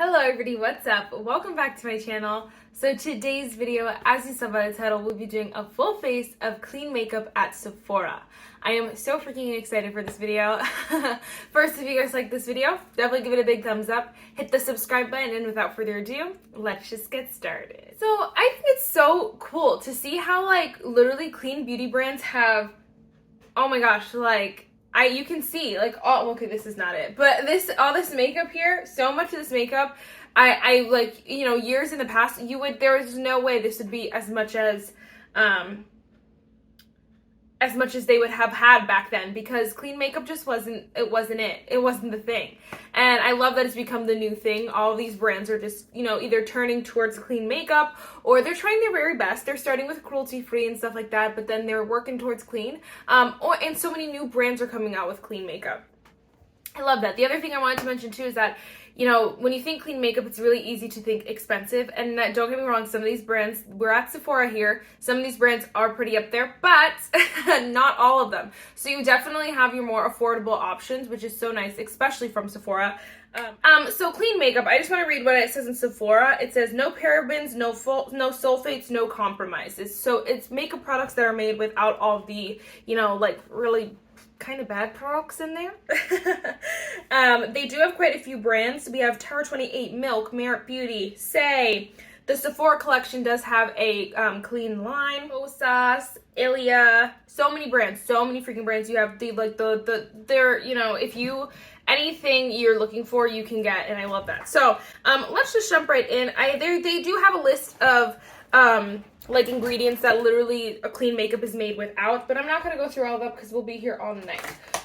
Hello everybody, what's up? Welcome back to my channel. So today's video, as you saw by the title, we'll be doing a full face of clean makeup at Sephora. I am so freaking excited for this video. First, if you guys like this video, definitely give it a big thumbs up, hit the subscribe button, and without further ado, let's just get started. So I think it's so cool to see how like literally clean beauty brands have, oh my gosh, like you can see like, oh, okay, this is not it, but all this makeup here, so much of this makeup, I like, you know, years in the past, there was no way this would be as much as they would have had back then, because clean makeup just wasn't the thing. And I love that it's become the new thing. All of these brands are just, you know, either turning towards clean makeup or they're trying their very best. They're starting with cruelty free and stuff like that, but then they're working towards clean. And so many new brands are coming out with clean makeup. I love that. The other thing I wanted to mention too is that, you know, when you think clean makeup, it's really easy to think expensive. And don't get me wrong, some of these brands, we're at Sephora here, some of these brands are pretty up there, but not all of them. So you definitely have your more affordable options, which is so nice, especially from Sephora. So clean makeup, I just want to read what it says in Sephora. It says no parabens, no sulfates, no compromises. So it's makeup products that are made without all the, you know, like really kind of bad products in there. They do have quite a few brands. We have Tower 28, Milk, Merit Beauty, Say. The Sephora collection does have a clean line. Kosas, Ilia, so many brands, so many freaking brands. You have they're, you know, if you, anything you're looking for, you can get, and I love that. So let's just jump right in. They do have a list of like ingredients that literally a clean makeup is made without, but I'm not gonna go through all of them because we'll be here all night.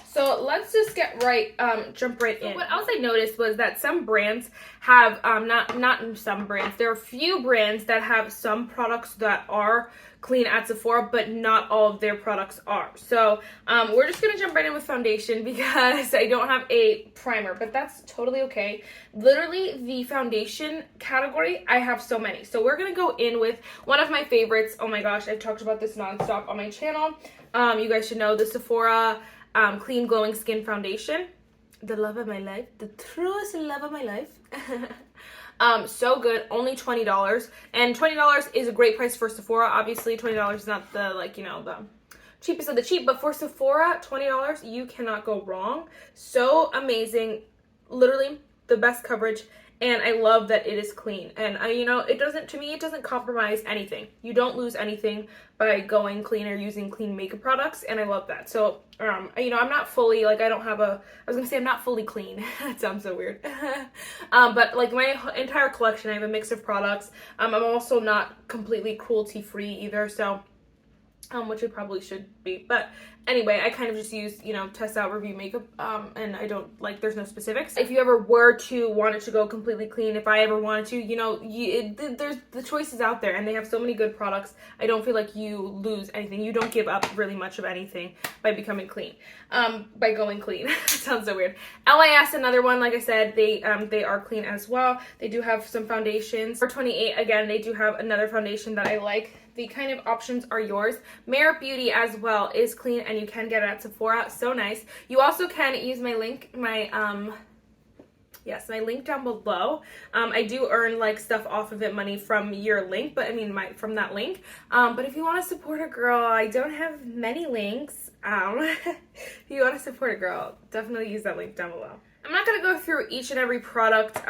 So let's just get right, jump right in. What else I noticed was that some brands have, not some brands, there are a few brands that have some products that are clean at Sephora, but not all of their products are. So we're just gonna jump right in with foundation because I don't have a primer, but that's totally okay. Literally the foundation category, I have so many. So we're gonna go in with one of my favorites. Oh my gosh, I've talked about this nonstop on my channel. You guys should know the Sephora Clean Glowing Skin Foundation. The love of my life, the truest love of my life. So good, only $20, and $20 is a great price for Sephora. Obviously $20 is not the, like, you know, the cheapest of the cheap, but for Sephora, $20, you cannot go wrong. So amazing, literally the best coverage. And I love that it is clean. And you know, it doesn't compromise anything. You don't lose anything by going clean or using clean makeup products. And I love that. So, you know, I'm not fully, like, I'm not fully clean. That sounds so weird. But like my entire collection, I have a mix of products. I'm also not completely cruelty free either. So, which it probably should be, but anyway, I kind of just use, you know, test out, review makeup, and I don't, like, there's no specifics. If you ever were to want it to go completely clean, if I ever wanted to, you know, there's the choices out there, and they have so many good products. I don't feel like you lose anything. You don't give up really much of anything by becoming clean, by going clean. Sounds so weird. LIS, another one, like I said, they are clean as well. They do have some foundations. For 28, again, they do have another foundation that I like. The kind of options are yours. Merit Beauty as well is clean, and you can get it at Sephora. So nice. You also can use my link, my link down below. I do earn like stuff off of it, money from your link, but I mean from that link. But if you want to support a girl, I don't have many links. If you want to support a girl, definitely use that link down below. I'm not gonna go through each and every product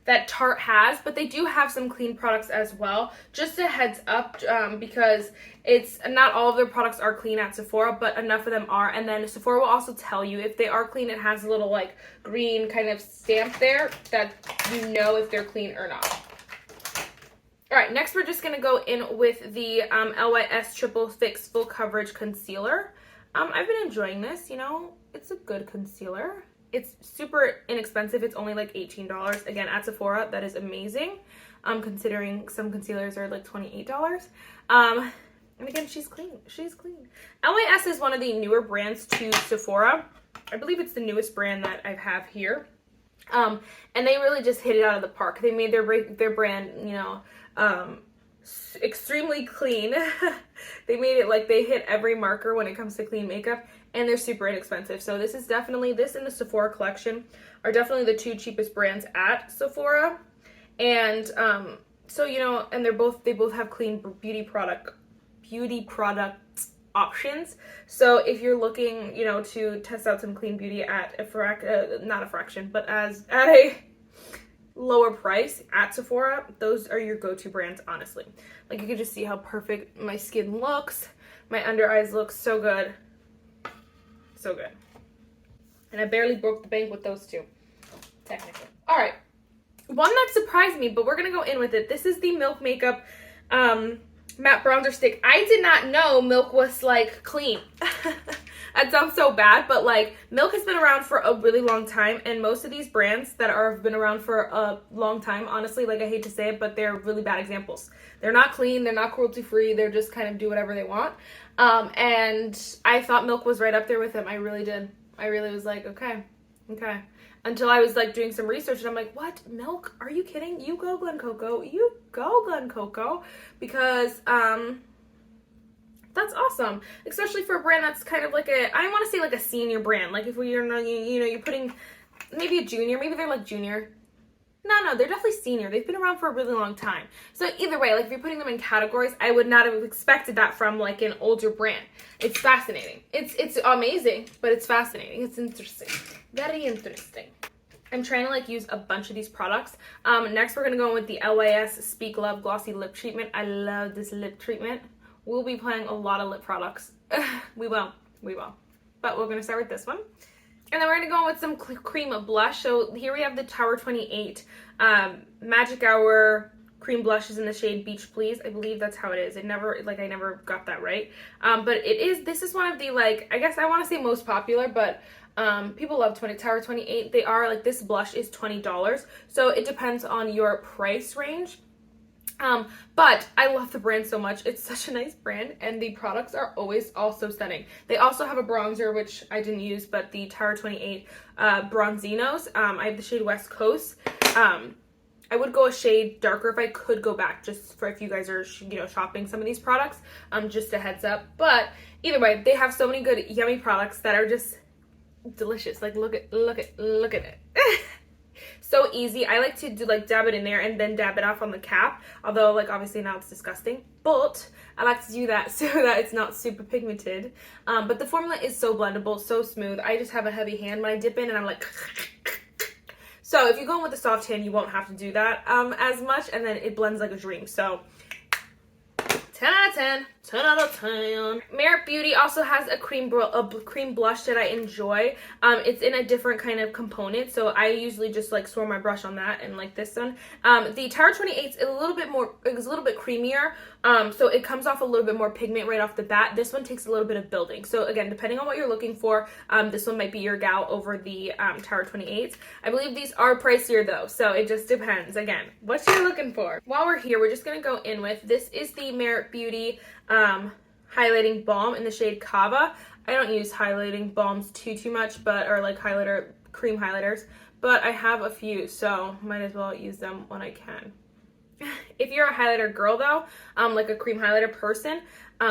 that Tarte has, but they do have some clean products as well. Just a heads up, because it's not all of their products are clean at Sephora, but enough of them are. And then Sephora will also tell you if they are clean. It has a little like green kind of stamp there that you know if they're clean or not. All right, next we're just gonna go in with the LYS Triple Fix Full Coverage Concealer. I've been enjoying this, you know, it's a good concealer. It's super inexpensive. It's only like $18. Again, at Sephora, that is amazing. Considering some concealers are like $28. And again, she's clean. She's clean. LYS is one of the newer brands to Sephora. I believe it's the newest brand that I have here. And they really just hit it out of the park. They made their brand, you know, extremely clean. They made it like they hit every marker when it comes to clean makeup, and they're super inexpensive. So this is definitely, this and the Sephora collection are definitely the two cheapest brands at Sephora. And so, you know, and they both have clean beauty product options. So if you're looking, you know, to test out some clean beauty at not a fraction, but at a lower price at Sephora, those are your go-to brands, honestly. Like, you can just see how perfect my skin looks. My under eyes look so good. So good. And I barely broke the bank with those two, technically. All right. One that surprised me, but we're going to go in with it. This is the Milk Makeup matte bronzer stick. I did not know Milk was, like, clean. That sounds so bad, but, like, Milk has been around for a really long time, and most of these brands that have been around for a long time, honestly, like, I hate to say it, but they're really bad examples. They're not clean, they're not cruelty-free, they're just kind of do whatever they want. And I thought Milk was right up there with them. I really did. I really was like, okay. Until I was, like, doing some research, and I'm like, what? Milk? Are you kidding? You go, Glen Coco. You go, Glen Coco. Because, that's awesome. Especially for a brand that's kind of like I don't want to say like a senior brand. Like, if you're, you know, you're putting maybe a junior. Maybe they're like junior. No, they're definitely senior. They've been around for a really long time. So either way, like, if you're putting them in categories, I would not have expected that from like an older brand. It's fascinating. It's amazing, but it's fascinating. It's interesting. Very interesting. I'm trying to like use a bunch of these products. Next we're gonna go in with the LYS Speak Love Glossy Lip Treatment. I love this lip treatment. We'll be playing a lot of lip products. We will. But we're gonna start with this one. And then we're going to go with some cream blush. So here we have the Tower 28 Magic Hour cream blushes in the shade Beach Please. I believe that's how it is. I never got that right. But this is one of the, like, I guess I want to say most popular, but people love Tower 28. They are, like, this blush is $20. So it depends on your price range. But I love the brand so much. It's such a nice brand, and the products are always also stunning. They also have a bronzer, which I didn't use, but the Tower 28 Bronzinos. I have the shade West Coast. I would go a shade darker if I could go back, just for if you guys are, you know, shopping some of these products. Just a heads up. But either way, they have so many good, yummy products that are just delicious. Like, look at it. So easy. I like to do, like, dab it in there and then dab it off on the cap. Although, like, obviously now it's disgusting. But I like to do that so that it's not super pigmented. But the formula is so blendable, so smooth. I just have a heavy hand when I dip in, and I'm like... So if you go in with a soft hand, you won't have to do that as much. And then it blends like a dream. So 10 out of 10. 10 out of 10. Merit Beauty also has a cream blush that I enjoy. It's in a different kind of component, so I usually just like swirl my brush on that and like this one. The Tower 28 is a little bit creamier, so it comes off a little bit more pigment right off the bat. This one takes a little bit of building. So again, depending on what you're looking for, this one might be your gal over the Tower 28. I believe these are pricier though, so it just depends. Again, what you're looking for. While we're here, we're just gonna go in with, this is the Merit Beauty highlighting balm in the shade Cava. I don't use highlighting balms too much, or like cream highlighters, but I have a few, so might as well use them when I can. If you're a highlighter girl though, like a cream highlighter person,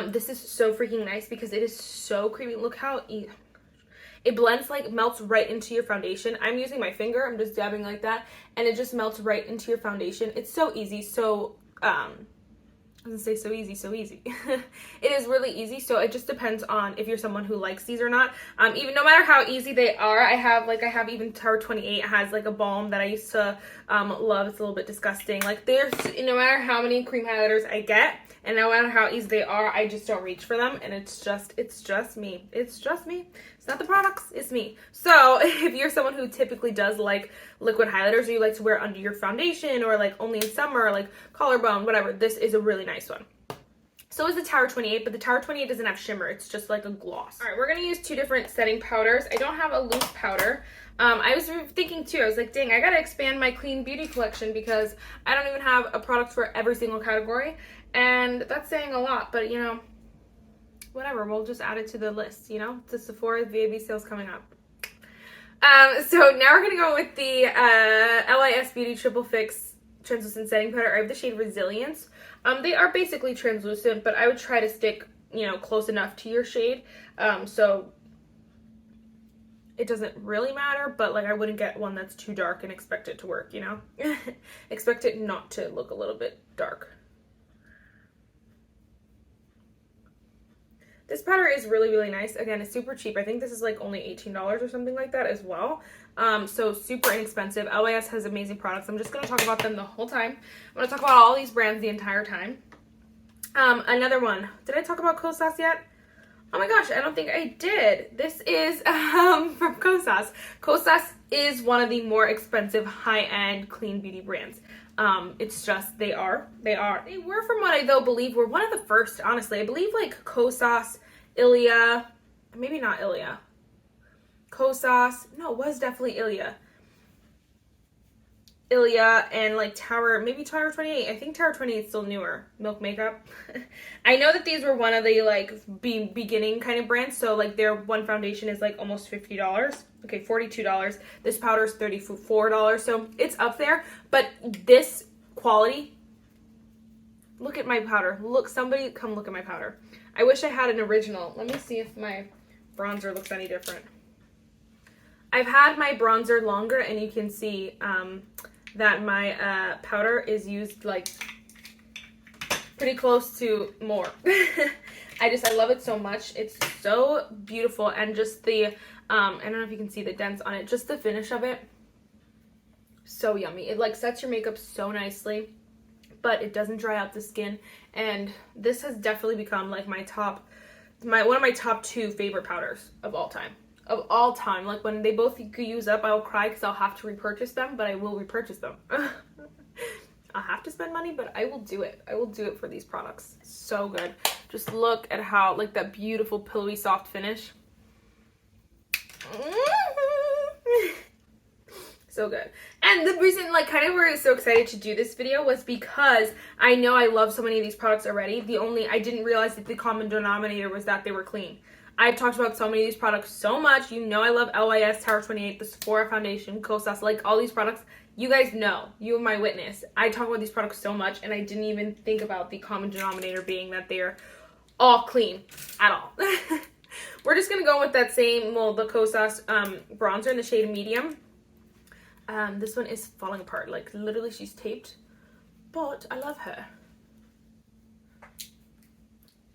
this is so freaking nice because it is so creamy. Look how it blends, like melts right into your foundation. I'm using my finger, I'm just dabbing like that, and it just melts right into your foundation. It's so easy, so I was gonna say so easy. It is really easy, so it just depends on if you're someone who likes these or not. Even no matter how easy they are, I have even Tower 28 has like a balm that I used to love. It's a little bit disgusting. Like, there's, no matter how many cream highlighters I get, and no matter how easy they are, I just don't reach for them, and it's just me. It's not the products, it's me. So if you're someone who typically does like liquid highlighters, or you like to wear under your foundation, or like only in summer, or like collarbone, whatever, this is a really nice one. So is the Tower 28, but the Tower 28 doesn't have shimmer. It's just like a gloss. All right, we're going to use two different setting powders. I don't have a loose powder. I was thinking too, I was like, dang, I got to expand my clean beauty collection because I don't even have a product for every single category. And that's saying a lot, but you know, whatever, we'll just add it to the list, you know? The Sephora VAB sales coming up. So now we're going to go with the LIS Beauty translucent setting powder. I have the shade Resilience. They are basically translucent, but I would try to stick, you know, close enough to your shade. So it doesn't really matter, but like I wouldn't get one that's too dark and expect it to work, you know? Expect it not to look a little bit dark. This powder is really, really nice. Again, it's super cheap. I think this is like only $18 or something like that as well. So super inexpensive. LYS has amazing products. I'm just going to talk about them the whole time. I'm going to talk about all these brands the entire time. Another one. Did I talk about Kosas yet? Oh my gosh, I don't think I did. This is from Kosas. Kosas is one of the more expensive high-end clean beauty brands. It's just, they were from what I though believe were one of the first, honestly. I believe like Kosas, Ilia, maybe not Ilia. Kosas, no, it was definitely Ilia. And like maybe Tower 28. I think Tower 28 is still newer. Milk Makeup. I know that these were one of the like beginning kind of brands. So like their one foundation is like almost $50. Okay, $42. This powder is $34. So it's up there. But this quality, look at my powder. Look, somebody come look at my powder. I wish I had an original. Let me see if my bronzer looks any different. I've had my bronzer longer and you can see that my powder is used like pretty close to more. I love it so much. It's so beautiful, and just the I don't know if you can see the dents on it, just the finish of it, so yummy. It like sets your makeup so nicely, but it doesn't dry out the skin, and this has definitely become like one of my top 2 favorite powders of all time. Like when they both use up, I'll cry because I'll have to repurchase them, but I will repurchase them. I'll have to spend money, but I will do it. I will do it for these products. So good. Just look at how, like, that beautiful pillowy soft finish. So good. And the reason, like, kind of where I was so excited to do this video was because I know I love so many of these products already. I didn't realize that the common denominator was that they were clean. I've talked about so many of these products so much. You know I love LYS, Tower 28, the Sephora Foundation, Kosas, like all these products. You guys know. You are my witness. I talk about these products so much, and I didn't even think about the common denominator being that they're all clean at all. We're just going to go with that same, the Kosas bronzer in the shade Medium. This one is falling apart. Like, literally, she's taped. But I love her.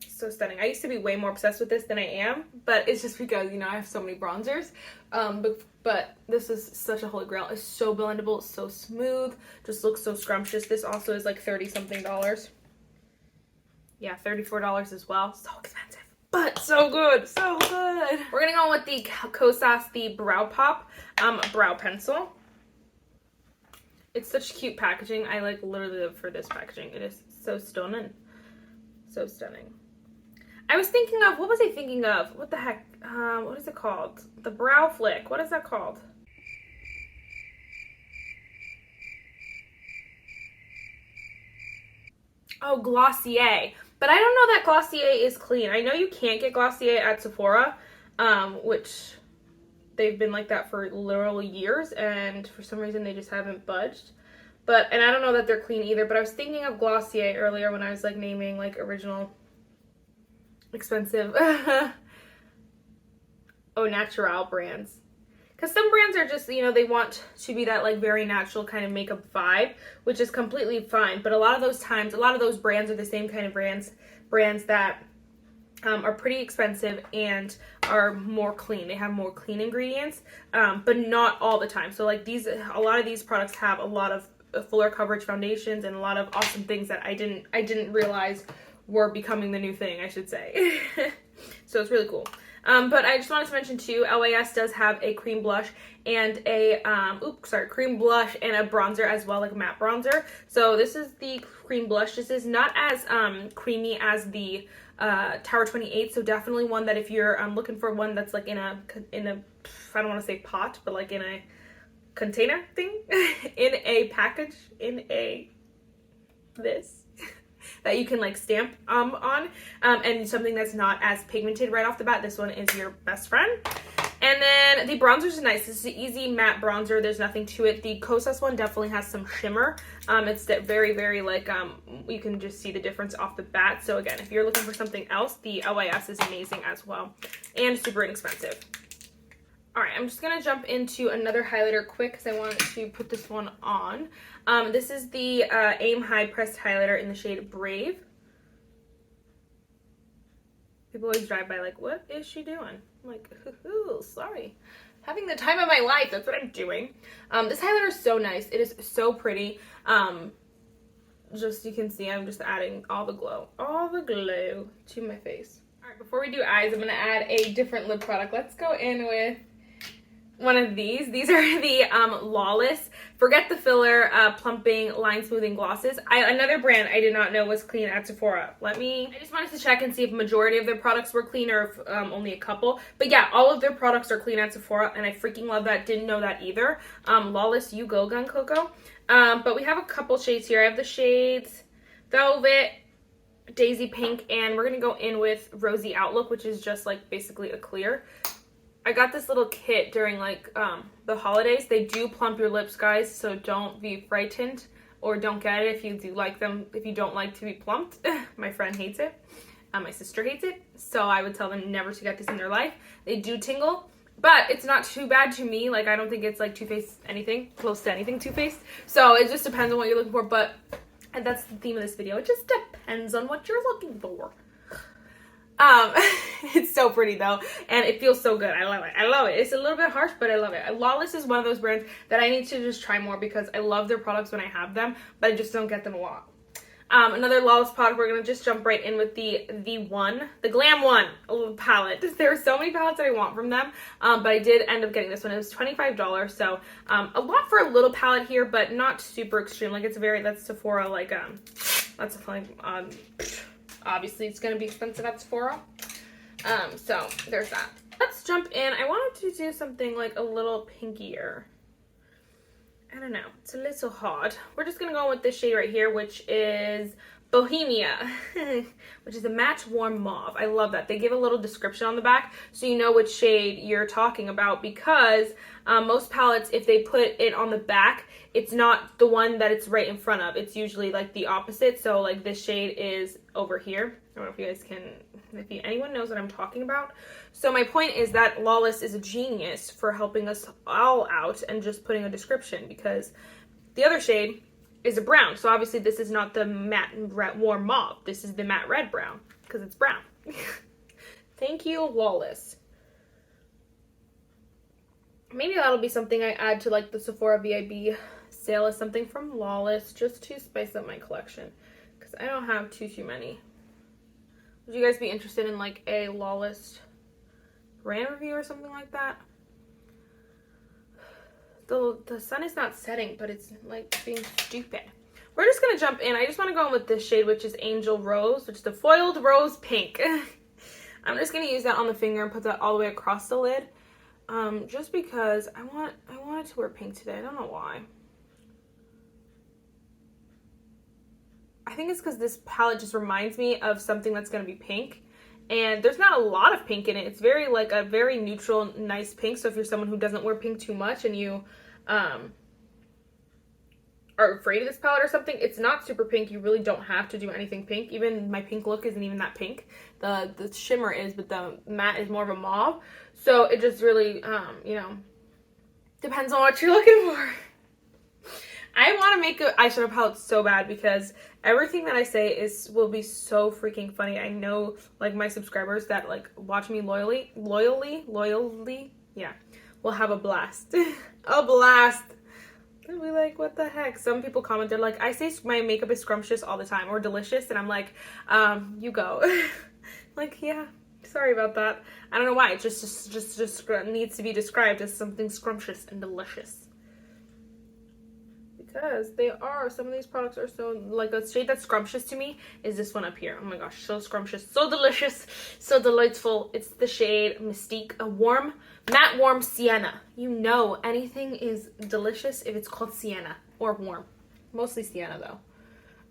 So stunning. I used to be way more obsessed with this than I am, but it's just because, you know, I have so many bronzers. But this is such a holy grail. It's so blendable, it's so smooth, just looks so scrumptious. This also is like 30 something dollars. Yeah, $34 as well. So expensive, but so good, so good. We're gonna go with the Kosas, the Brow Pop brow pencil. It's such cute packaging. I like literally live for this packaging. It is so stunning, so stunning. I was thinking of, what was I thinking of? What the heck? What is it called? The Brow Flick. What is that called? Oh, Glossier. But I don't know that Glossier is clean. I know you can't get Glossier at Sephora, which they've been like that for literal years, and for some reason they just haven't budged. And I don't know that they're clean either, but I was thinking of Glossier earlier when I was like naming like original expensive au naturel brands, because some brands are just, you know, they want to be that like very natural kind of makeup vibe, which is completely fine. But a lot of those times, a lot of those brands are the same kind of brands that are pretty expensive and are more clean. They have more clean ingredients, but not all the time. So like a lot of these products have a lot of fuller coverage foundations and a lot of awesome things that I didn't realize were becoming the new thing, I should say. So it's really cool. But I just wanted to mention too, LYS does have a cream blush and a cream blush and a bronzer as well, like a matte bronzer. So this is the cream blush. This is not as creamy as the Tower 28, so definitely one that if you're looking for one that's like in a I don't want to say pot, but like in a container thing, in a package, in a this that you can like stamp on, and something that's not as pigmented right off the bat, this one is your best friend. And then the bronzer is nice. This is an easy matte bronzer. There's nothing to it. The Kosas one definitely has some shimmer. It's very, very like, you can just see the difference off the bat. So again, if you're looking for something else, the LYS is amazing as well and super inexpensive. All right, I'm just gonna jump into another highlighter quick because I wanted to put this one on. This is the Aim High Pressed Highlighter in the shade Brave. People always drive by like, what is she doing? I'm like, hoo-hoo, sorry. Having the time of my life, that's what I'm doing. This highlighter is so nice. It is so pretty. Just, you can see I'm just adding all the glow to my face. All right, before we do eyes, I'm gonna add a different lip product. Let's go in with one of these. These are the Lawless Forget the Filler Plumping Line Smoothing Glosses. Another brand I did not know was clean at Sephora. I just wanted to check and see if a majority of their products were clean or if only a couple. But yeah, all of their products are clean at Sephora, and I freaking love that. Didn't know that either. Lawless You Go Gun Cocoa. But we have a couple shades here. I have the shades Velvet, Daisy Pink, and we're going to go in with Rosy Outlook, which is just like basically a clear. I got this little kit during like the holidays. They do plump your lips, guys, so don't be frightened or don't get it if you do like them, if you don't like to be plumped. My friend hates it. My sister hates it, so I would tell them never to get this in their life. They do tingle, but it's not too bad to me. Like, I don't think it's like Too Faced anything, close to anything Too Faced. So it just depends on what you're looking for, but and that's the theme of this video. It just depends on what you're looking for. It's so pretty though, and it feels so good. I love it. I love it. It's a little bit harsh, but I love it. Lawless is one of those brands that I need to just try more because I love their products when I have them, but I just don't get them a lot. Another Lawless product, we're gonna just jump right in with the Glam palette. There are so many palettes that I want from them, but I did end up getting this one. It was $25, so a lot for a little palette here, but not super extreme. Like, it's that's Sephora, like that's like obviously it's going to be expensive at Sephora. So there's that. Let's jump in. I wanted to do something like a little pinkier. I don't know. It's a little hard. We're just going to go with this shade right here, which is Bohemia, which is a matte warm mauve. I love that. They give a little description on the back so you know which shade you're talking about, because most palettes, if they put it on the back, it's not the one that it's right in front of. It's usually like the opposite. So like this shade is over here. I don't know if you guys can, anyone knows what I'm talking about. So my point is that Lawless is a genius for helping us all out and just putting a description, because the other shade is a brown. So obviously this is not the matte warm mauve. This is the matte red brown because it's brown. Thank you, Lawless. Maybe that'll be something I add to like the Sephora VIB sale, is something from Lawless, just to spice up my collection, because I don't have too many. Would you guys be interested in like a Lawless brand review or something like that? The sun is not setting, but it's like being stupid. We're just gonna jump in. I just want to go in with this shade, which is Angel Rose, which is the foiled rose pink. I'm just gonna use that on the finger and put that all the way across the lid, just because I wanted to wear pink today. I don't know why. I think it's because this palette just reminds me of something that's gonna be pink. And there's not a lot of pink in it. It's very like a very neutral, nice pink. So if you're someone who doesn't wear pink too much and you are afraid of this palette or something, it's not super pink. You really don't have to do anything pink. Even my pink look isn't even that pink. The shimmer is, but the matte is more of a mauve. So it just really, you know, depends on what you're looking for. I want to make an eyeshadow palette so bad because everything that I say will be so freaking funny. I know, like, my subscribers that like watch me loyally, yeah, will have a blast. A blast. They'll be like, what the heck? Some people comment, they're like, I say my makeup is scrumptious all the time, or delicious, and I'm like, you go. Like, yeah, sorry about that. I don't know why. It just needs to be described as something scrumptious and delicious. Because they are, some of these products are so, like, a shade that's scrumptious to me is this one up here. Oh my gosh, so scrumptious, so delicious, so delightful. It's the shade Mystique, a warm, matte warm sienna. You know anything is delicious if it's called sienna or warm. Mostly sienna though.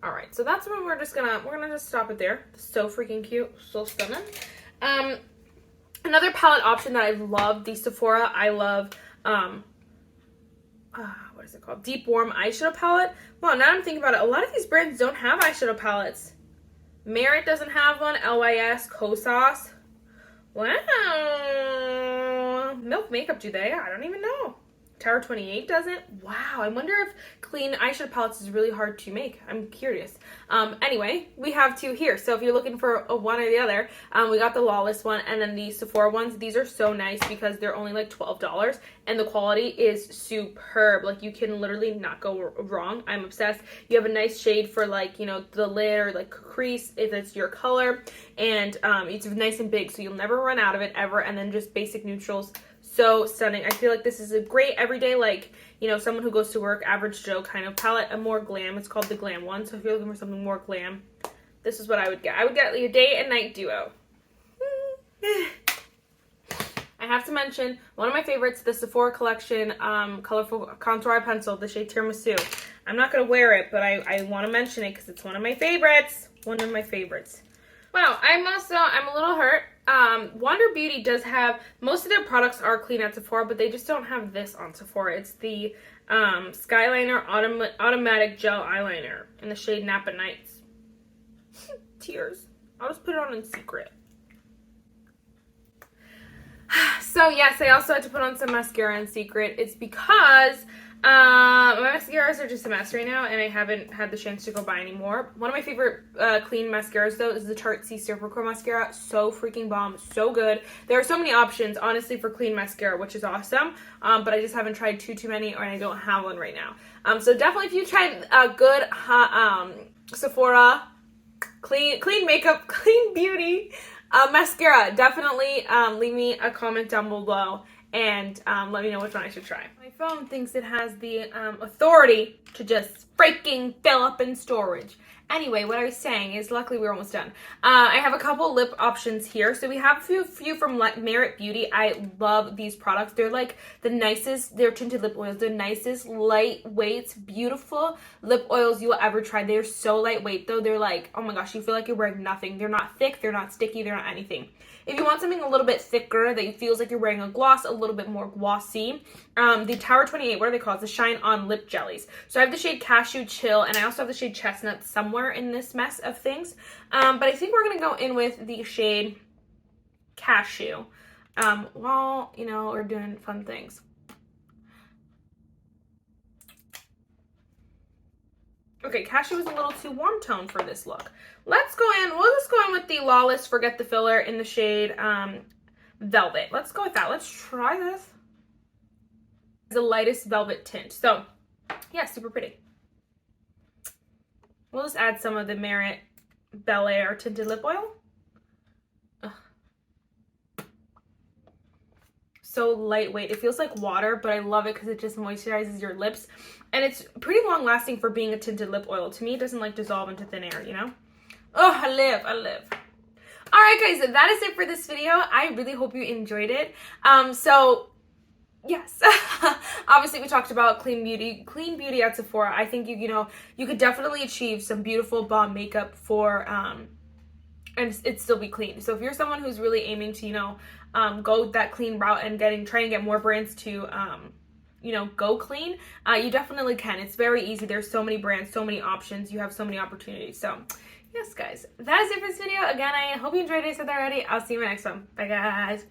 All right, so that's when we're gonna just stop it there. So freaking cute, so stunning. Another palette option that I love, the Sephora, I love, what is it called? Deep Warm Eyeshadow Palette. Wow, now I'm thinking about it. A lot of these brands don't have eyeshadow palettes. Merit doesn't have one. LYS, Kosas. Wow. Milk Makeup, do they? I don't even know. Tower 28 doesn't. Wow, I wonder if clean eyeshadow palettes is really hard to make. I'm curious. Anyway, we have two here. So if you're looking for a one or the other, we got the Lawless one and then the Sephora ones. These are so nice because they're only like $12 and the quality is superb. Like you can literally not go wrong. I'm obsessed. You have a nice shade for like, you know, the lid or like crease if it's your color, and it's nice and big so you'll never run out of it ever. And then just basic neutrals. So stunning. I feel like this is a great everyday, like, you know, someone who goes to work, average Joe kind of palette, a more glam. It's called the Glam one. So if you're looking for something more glam, this is what I would get. I would get like a day and night duo. I have to mention one of my favorites, the Sephora collection, colorful contour eye pencil, the shade Tiramisu. I'm not going to wear it, but I want to mention it because it's one of my favorites. One of my favorites. Wow, I'm a little hurt. Wander Beauty does have, most of their products are clean at Sephora, but they just don't have this on Sephora. It's the Skyliner Automatic Gel Eyeliner in the shade Napa Nights. Tears. I'll just put it on in secret. So yes, I also had to put on some mascara in secret. It's because my mascaras are just a mess right now, and I haven't had the chance to go buy any more. One of my favorite clean mascaras, though, is the Tarte Surfer Core Mascara. So freaking bomb. So good. There are so many options, honestly, for clean mascara, which is awesome. But I just haven't tried too many, or I don't have one right now. So definitely, if you tried a good Sephora clean makeup, clean beauty mascara, definitely leave me a comment down below and let me know which one I should try. My phone thinks it has the authority to just freaking fill up in storage. Anyway, what I was saying is, luckily we're almost done. I have a couple lip options here. So we have a few from Merit Beauty. I love these products. They're like the nicest, they're tinted lip oils. The nicest, lightweight, beautiful lip oils you will ever try. They're so lightweight though. They're like, oh my gosh, you feel like you're wearing nothing. They're not thick, they're not sticky, they're not anything. If you want something a little bit thicker that feels like you're wearing a gloss, a little bit more glossy, the Tower 28, what are they called? The Shine On Lip Jellies. So I have the shade Cashew Chill, and I also have the shade Chestnut somewhere in this mess of things. But I think we're going to go in with the shade Cashew while, you know, we're doing fun things. Okay, Cashew is a little too warm tone for this look. Let's go in, we'll just go in with the Lawless Forget the Filler in the shade Velvet. Let's go with that. Let's try this. It's the lightest velvet tint. So, yeah, super pretty. We'll just add some of the Merit Bel Air tinted lip oil. Ugh. So lightweight. It feels like water, but I love it because it just moisturizes your lips. And it's pretty long lasting for being a tinted lip oil. To me, it doesn't like dissolve into thin air, you know? Oh, I live. All right, guys, that is it for this video. I really hope you enjoyed it. So, yes, obviously we talked about clean beauty at Sephora. I think you could definitely achieve some beautiful bomb makeup for and it still be clean. So if you're someone who's really aiming to go that clean route and trying to get more brands to go clean, you definitely can. It's very easy. There's so many brands, so many options. You have so many opportunities. So yes, guys, that is it for this video. Again, I hope you enjoyed it. I said that already. I'll see you in my next one. Bye, guys.